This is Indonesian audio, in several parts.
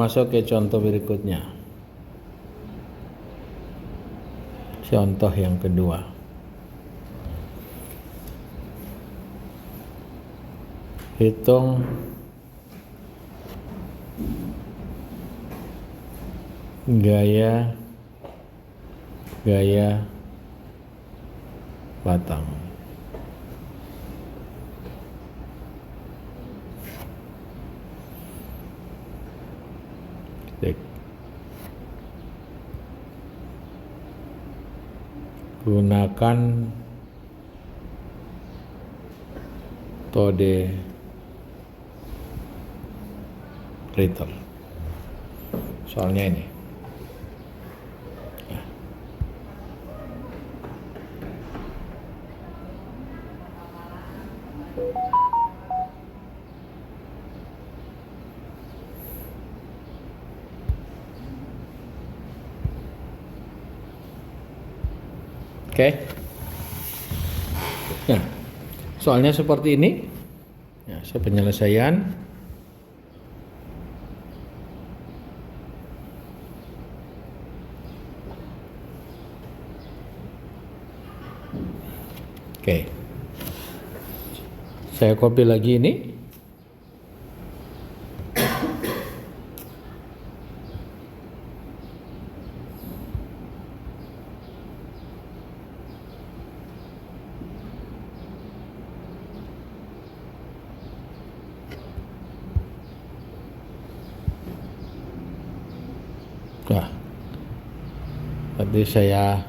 Masuk ke contoh berikutnya. Contoh yang kedua. Hitung gaya batang. Gunakan metode Ritter. Soalnya ini. Oke. Nah, soalnya seperti ini. Ya, penyelesaian. Oke. Saya copy lagi ini. Nah, tadi saya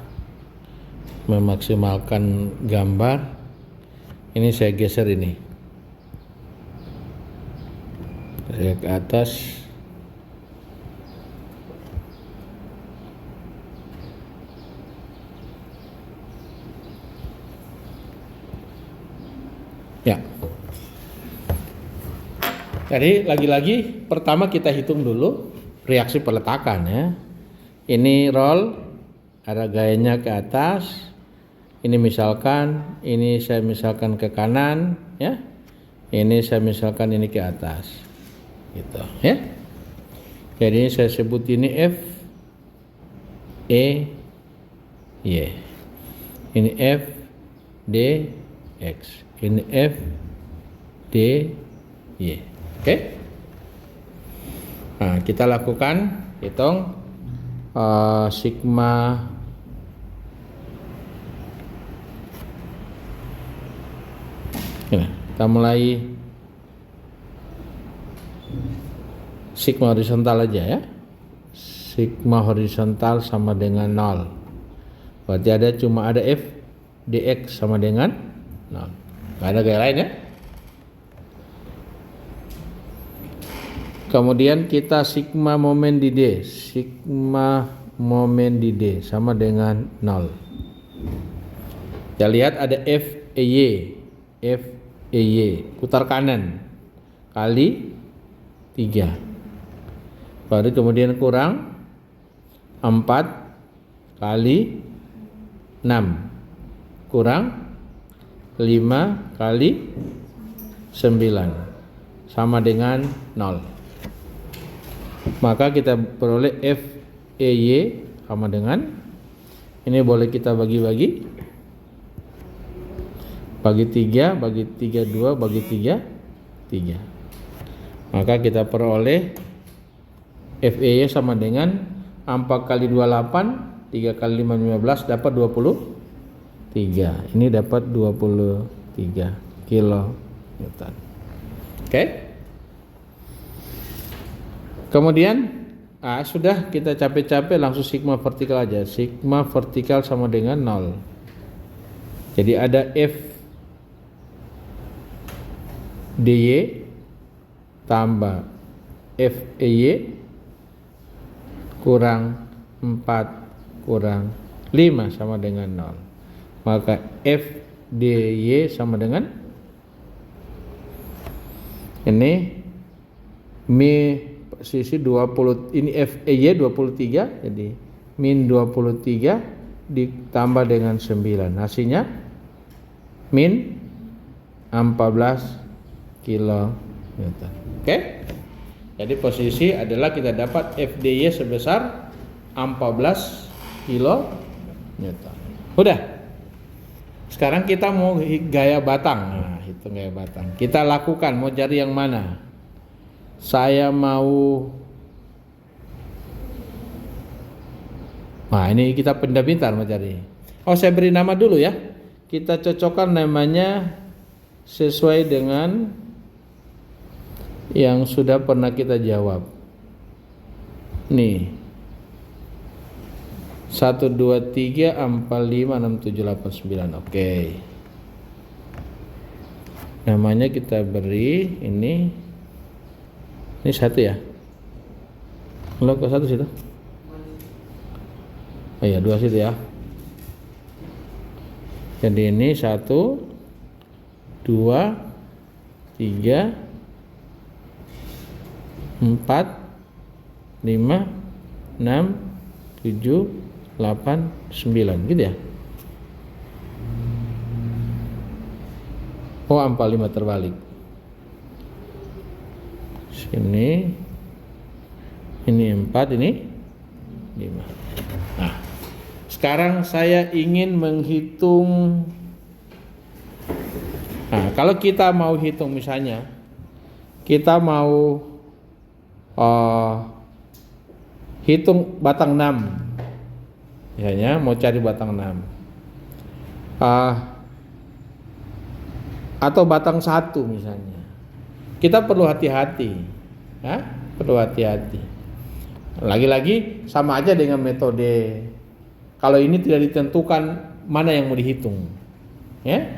memaksimalkan gambar. Ini saya geser ini. Saya ke atas. Ya. Jadi lagi-lagi pertama kita hitung dulu reaksi peletakan ya. Ini roll, ada gayanya ke atas. Ini misalkan, ini saya misalkan ke kanan ya. Ini saya misalkan ini ke atas. Gitu ya. Jadi saya sebut ini F E Y. Ini F D X. Ini F D Y. Oke? Nah, kita lakukan hitung sigma ini. Kita mulai sigma horizontal aja ya. Sigma horizontal sama dengan 0. Berarti cuma ada F dx sama dengan 0. Nggak ada gaya lain ya. Kemudian kita sigma momen di D. Sigma momen di D sama dengan 0. Kita lihat ada F E Y. F E Y. Putar kanan. Kali 3. Baru kemudian kurang 4 kali 6. Kurang 5 kali 9. Sama dengan 0. Maka kita peroleh F E Y sama dengan ini boleh kita bagi-bagi 3, bagi 3 2, bagi 3 3. Maka kita peroleh F E Y sama dengan 4 kali 2 8, 3 kali 5 15 dapat 23. Ini dapat 23 kilonewton. Oke? Kemudian sudah kita capek-capek langsung sigma vertikal aja. Sigma vertikal sama dengan 0. Jadi ada F DY tambah F EY kurang 4 kurang 5 sama dengan 0. Maka F DY sama dengan ini sisi 20, ini F E Y 23, jadi min 23 ditambah dengan 9, hasilnya min 14 kilonewton. Oke? Jadi posisi adalah kita dapat FDY sebesar 14 kilo Newton. Udah. Sekarang kita mau gaya batang. Nah, hitung gaya batang. Kita lakukan, mau cari yang mana? Saya mau. Nah, ini kita pintar-pintar mau cari. Oh, saya beri nama dulu ya. Kita cocokkan namanya sesuai dengan yang sudah pernah kita jawab. Nih. 1, 2, 3, 4, 5, 6, 7, 8, 9. Oke. Namanya kita beri ini satu ya. Lo kok satu situ? Oh iya, 2 situ ya. Jadi ini 1, 2, 3, 4, 5, 6, 7, 8, 9 gitu ya. Oh, 45 terbalik. Sini ini 4, ini 5. Nah, sekarang saya ingin menghitung. Nah, kalau kita mau hitung misalnya kita mau hitung batang 6. Misalnya mau cari batang 6 atau batang 1 misalnya, kita perlu hati-hati ya, perlu hati-hati. Lagi-lagi sama aja dengan metode kalau ini tidak ditentukan mana yang mau dihitung ya.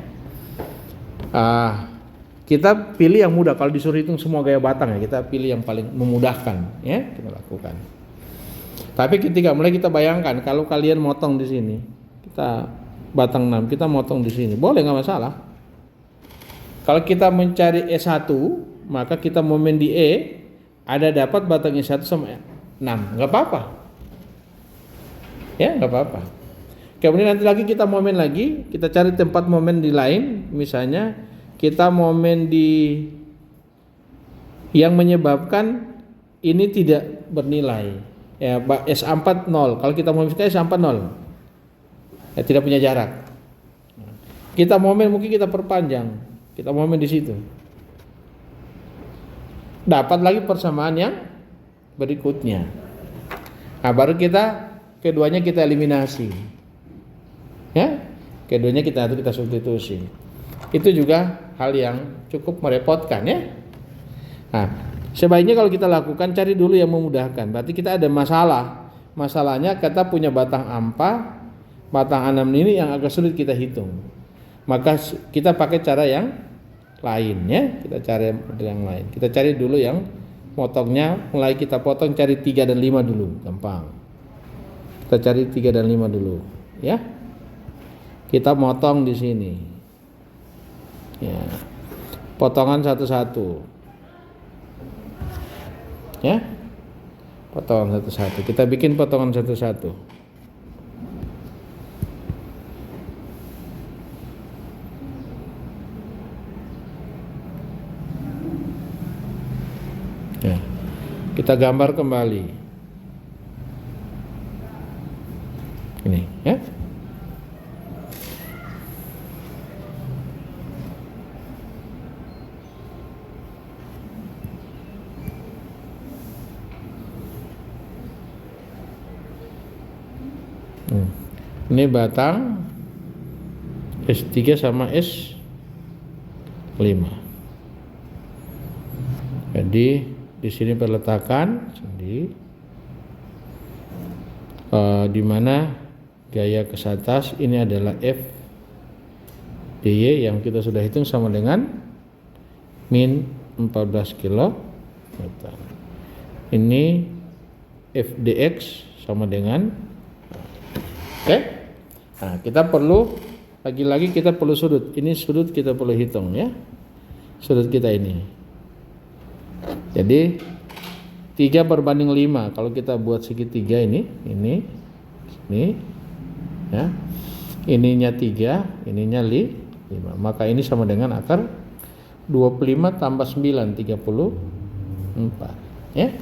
Kita pilih yang mudah. Kalau disuruh hitung semua gaya batang ya, kita pilih yang paling memudahkan ya, kita lakukan. Tapi ketika mulai kita bayangkan kalau kalian motong di sini, kita batang 6, kita motong di sini, boleh nggak masalah. Kalau kita mencari E1, maka kita momen di E, ada dapat batang E1 sama 6, nggak apa-apa. Ya, nggak apa-apa. Kemudian nanti lagi kita momen lagi, kita cari tempat momen di lain, misalnya kita momen di yang menyebabkan ini tidak bernilai. Ya, S4 0. Kalau kita momen sekali S4 0. Ya, tidak punya jarak. Kita momen mungkin kita perpanjang. Kita momen di situ. Dapat lagi persamaan yang berikutnya. Nah, baru keduanya kita eliminasi. Ya. Keduanya kita substitusi. Itu juga hal yang cukup merepotkan ya. Nah, sebaiknya kalau kita lakukan cari dulu yang memudahkan. Berarti kita ada masalah. Masalahnya kita punya batang ampa, batang 6 ini yang agak sulit kita hitung. Maka kita pakai cara yang lain ya. Kita cari yang lain. Kita cari dulu yang potongnya, mulai kita potong cari 3 dan 5 dulu, gampang. Kita cari 3 dan 5 dulu ya. Kita motong di sini. Ya. Potongan satu-satu. Ya, potongan satu-satu. Kita bikin potongan satu-satu. Ya, kita gambar kembali. Ini, ya. Ini batang S3 sama S5. Jadi di sini perletakan di mana gaya ke atas ini adalah F DY yang kita sudah hitung sama dengan min 14 kilo. Ini FDX sama dengan oke. Nah, kita perlu lagi-lagi kita perlu sudut. Ini sudut kita perlu hitung ya. Sudut kita ini. Jadi 3/5. Kalau kita buat segitiga ini ya. Ininya 3, ininya 5. Maka ini sama dengan akar 25 tambah 9 34. Ya.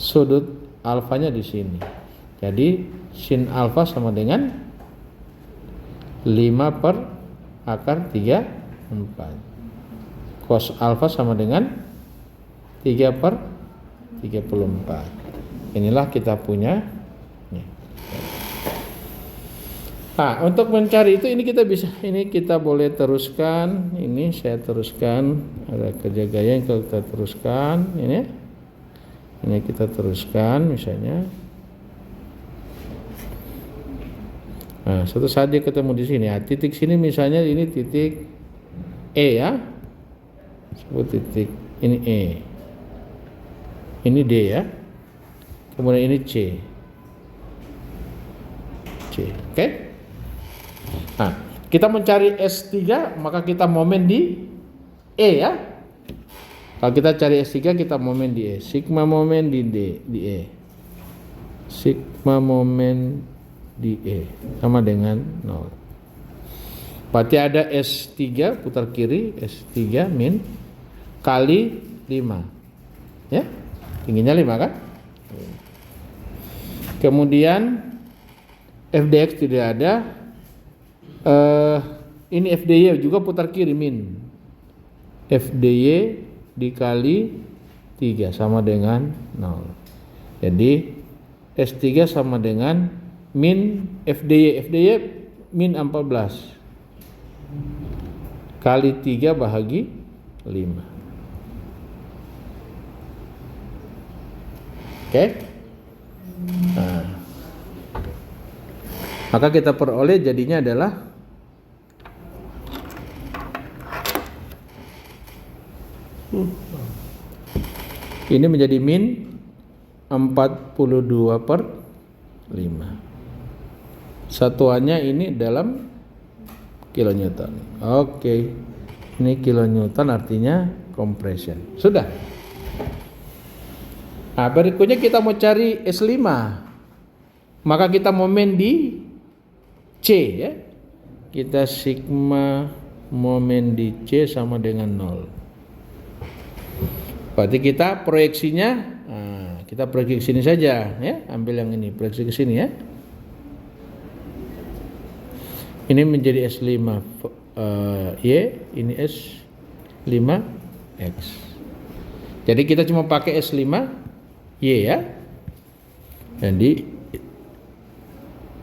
Sudut alfanya di sini. Jadi sin alfa sama dengan 5 per akar 34. Cos alfa sama dengan 3 per 34. Inilah kita punya. Nah, untuk mencari itu ini kita bisa, ini kita boleh teruskan, ini saya teruskan, ada kerja gaya yang kita teruskan, ini kita teruskan misalnya. Nah, suatu saat dia ketemu di sini, nah, titik sini misalnya ini titik E ya, sebut titik ini E, ini D ya, kemudian ini C, oke? Nah, kita mencari S3 maka kita momen di E ya. Kalau kita cari S3 kita momen di E. Sigma momen di D, di E. Sigma momen di E sama dengan 0. Berarti ada S3 putar kiri, S3 min kali 5. Ya. Tingginya 5 kan? Kemudian FDX tidak ada. Ini FDY juga putar kiri min FDY dikali 3 sama dengan 0. Jadi S3 sama dengan min FDY min 14 kali 3 bahagi 5. Oke? Nah, maka kita peroleh jadinya adalah ini menjadi min 42 per 5. Satuannya ini dalam kilonewton. Oke. Ini kilonewton artinya compression. Sudah. Nah, berikutnya kita mau cari S5. Maka kita momen di C ya. Kita sigma momen di C sama dengan 0. Berarti kita proyeksinya, nah, kita proyeksi ke sini saja ya, ambil yang ini, proyeksi ke sini ya. Ini menjadi S5 Y, ini S5 X. Jadi kita cuma pakai S5 Y ya. Jadi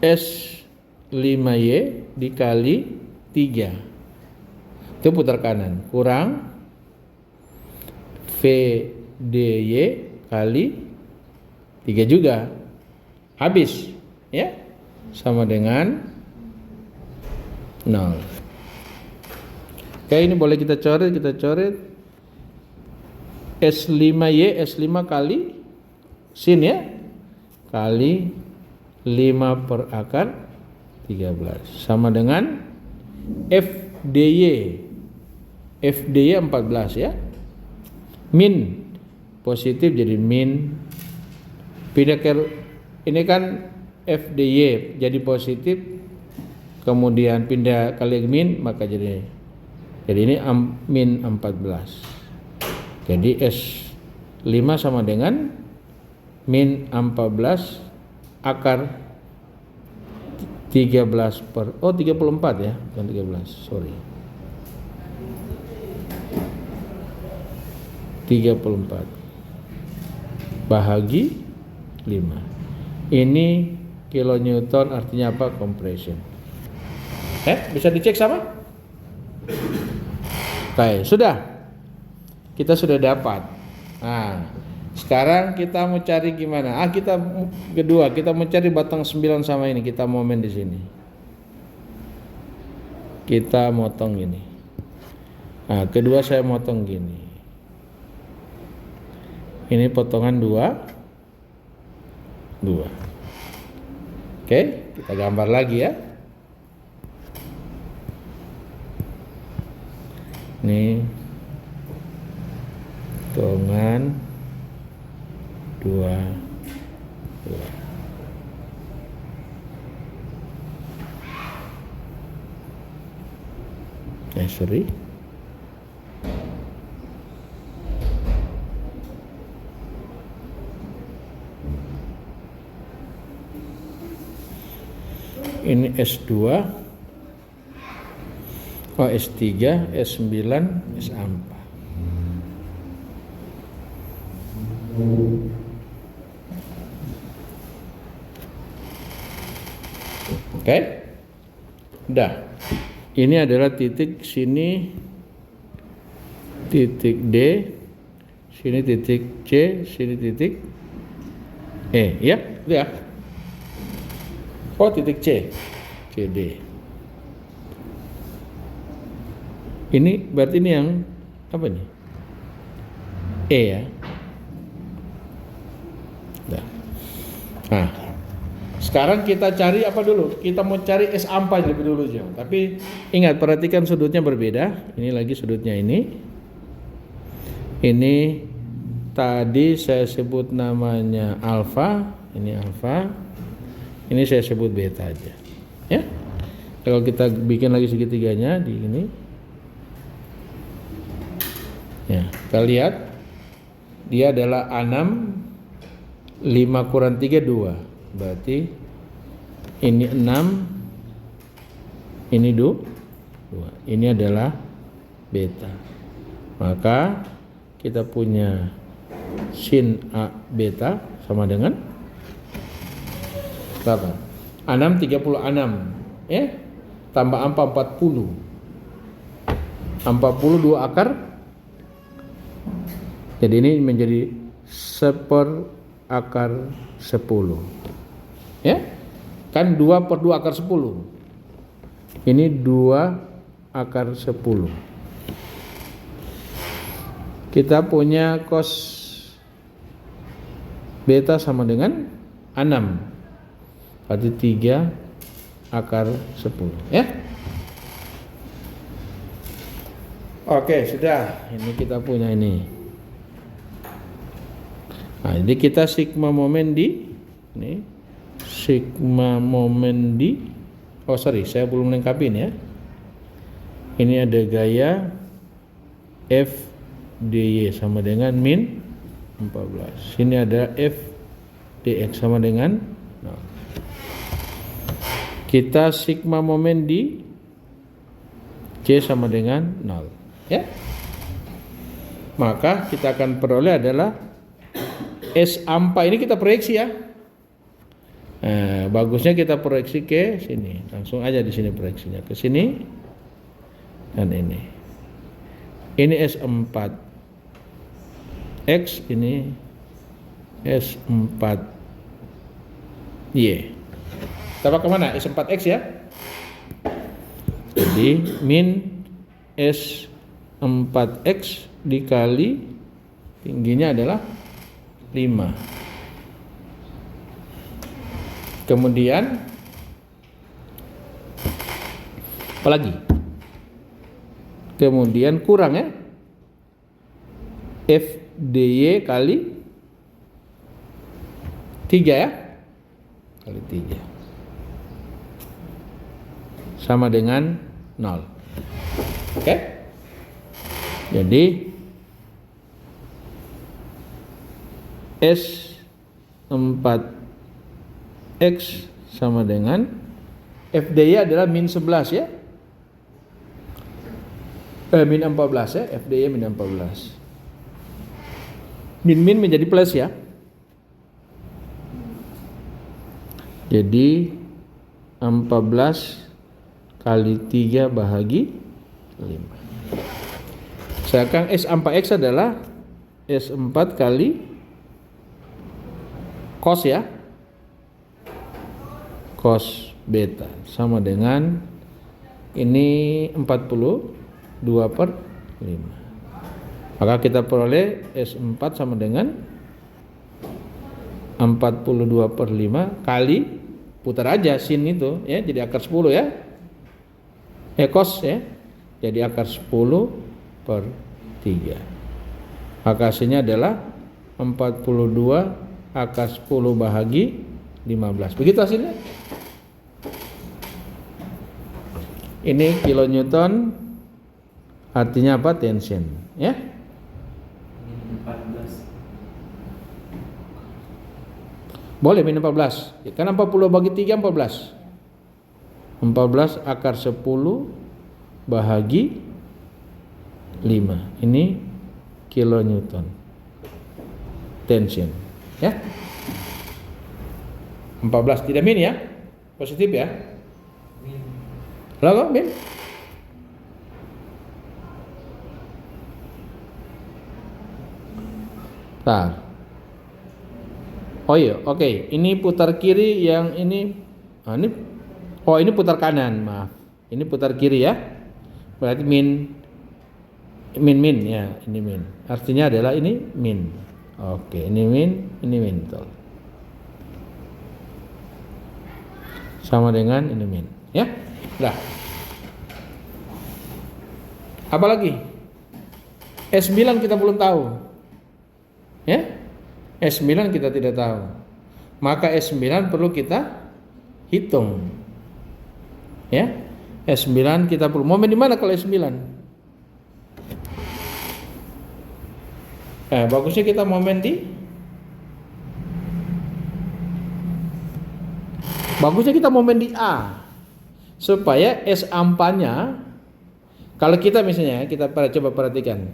S5Y dikali 3. Itu putar kanan, kurang VDY kali 3 juga. Habis ya. Sama dengan 0. Oke, ini boleh kita coret, S5Y, S5 kali sin ya, kali 5 per akar 13 sama dengan FDY 14 ya, min positif jadi min, pindah ke ini kan FDY jadi positif, kemudian pindah kali min maka jadi ini min 14. Jadi S5 sama dengan min 14 akar 13 per 34 ya, bukan 13, sorry. 34 bahagi 5. Ini kilonewton artinya apa? Compression. Bisa dicek sama? Baik, sudah. Kita sudah dapat. Nah, sekarang kita mau cari gimana? Kita kedua, kita mencari batang 9 sama ini, kita momen di sini. Kita motong ini. Nah, kedua saya motong gini. Ini potongan 2. Oke, kita gambar lagi ya. Ini potongan 2. Sorry. Ini S2, S3, S9, S4. Oke, udah. Ini adalah titik sini, titik D, sini titik C, sini titik E, ya, ya. Oh, titik C, CD. Ini berarti ini yang apa nih? E ya. Nah, sekarang kita cari apa dulu? Kita mau cari S4 lebih dulu aja. Tapi ingat, perhatikan sudutnya berbeda. Ini lagi sudutnya ini. Ini tadi saya sebut namanya alfa. Ini alfa. Ini saya sebut beta aja. Ya. Kalau kita bikin lagi segitiganya di ini. Ya, kita lihat dia adalah A6, 5 kurang 3 2. Berarti ini 6, ini 2. Ini adalah beta. Maka kita punya sin A beta sama dengan berapa? A6 36, ya. Tambah 4 40. 42 akar. Jadi ini menjadi 1/10 akar 10. Ya. Kan 2/2 akar 10. Ini 2 akar 10. Kita punya cos beta sama dengan A6. Berarti 3 akar 10. Ya. Oke, sudah. Ini kita punya ini. Nah, jadi kita sigma momen di ini, sigma momen di, saya belum lengkapin ya. Ini ada gaya F dy sama dengan min 14. Sini ada F dx sama dengan 0. Kita sigma momen di C sama dengan 0, ya. Maka kita akan peroleh adalah S4 ini kita proyeksi ya. Nah, bagusnya kita proyeksi ke sini. Langsung aja di sini proyeksinya ke sini dan ini. Ini S4 X, ini S4 Y. Kita pakai mana? S4 X ya. Jadi min S4 X dikali tingginya adalah 5. Kemudian apa lagi? Kemudian kurang ya, F dy kali 3 ya, kali 3 sama dengan 0. Oke. Jadi S4X sama dengan F dy adalah min 11 ya. Min 14 ya, F dy min 14. Min menjadi plus ya. Jadi 14 kali 3 bahagi 5. Sekarang S4X adalah S4 kali cos ya, cos beta sama dengan ini 42/5. Maka kita peroleh S4 sama dengan 42/5 kali, putar aja sin itu ya, jadi akar 10 ya. Cos ya, jadi akar 10/3. Maka hasilnya adalah 42 akar 10 bahagi 15. Begitu hasilnya. Ini kilonewton, artinya apa? Tension ya. 14. Boleh min 14. Karena 40 bagi 3 14. 14 akar 10 bahagi 5. Ini kilonewton tension ya. 14 tidak min ya. Positif ya. Lalu min. Nah. Oh iya, oke. Ini putar kiri, yang ini ini putar kanan, maaf. Ini putar kiri ya. Berarti min ya, ini min. Artinya adalah ini min. Oke, ini min, betul. Sama dengan ini min, ya. Dah. Apa lagi? S9 kita belum tahu. Ya? S9 kita tidak tahu. Maka S9 perlu kita hitung. Ya? S9 kita perlu. Momen di mana kalau S9? Bagusnya kita momen di A supaya S4-nya, kalau kita misalnya kita coba perhatikan,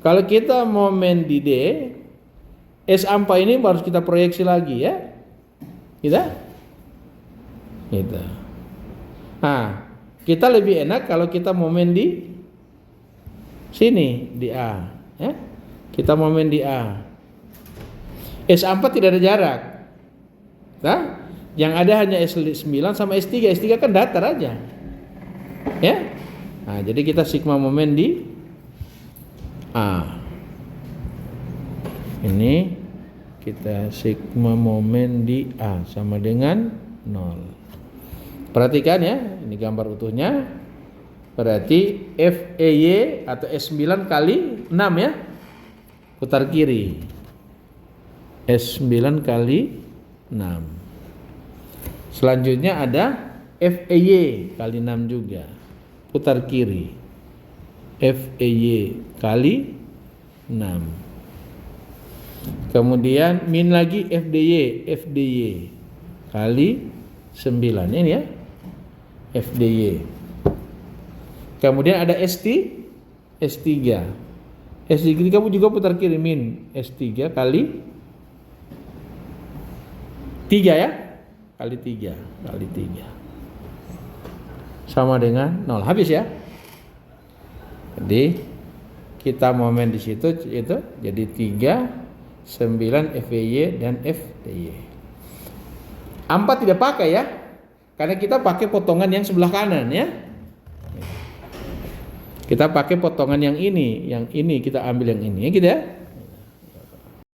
kalau kita momen di D, S4 ini harus kita proyeksi lagi ya, kita. Nah, kita lebih enak kalau kita momen di sini di A, ya. Kita momen di A. S4 tidak ada jarak. Nah, yang ada hanya S9 sama S3. S3 kan datar aja. Ya. Nah, jadi kita sigma momen di A. Ini kita sigma momen di A sama dengan 0. Perhatikan ya, ini gambar utuhnya. Berarti FEY atau S9 kali 6 ya. Putar kiri. S9 kali 6. Selanjutnya ada FEY kali 6 juga. Putar kiri. FEY kali 6. Kemudian min lagi FDY kali 9. Ini ya. FDY. Kemudian ada S3. S3 kamu juga putar kiri, min S3 kali 3 ya. Kali 3 sama dengan 0. Habis ya. Jadi kita momen di situ itu jadi 3, 9 FEY dan FDY. 4 tidak pakai ya. Karena kita pakai potongan yang sebelah kanan ya. Kita pakai potongan yang ini kita ambil yang ini ya gitu ya.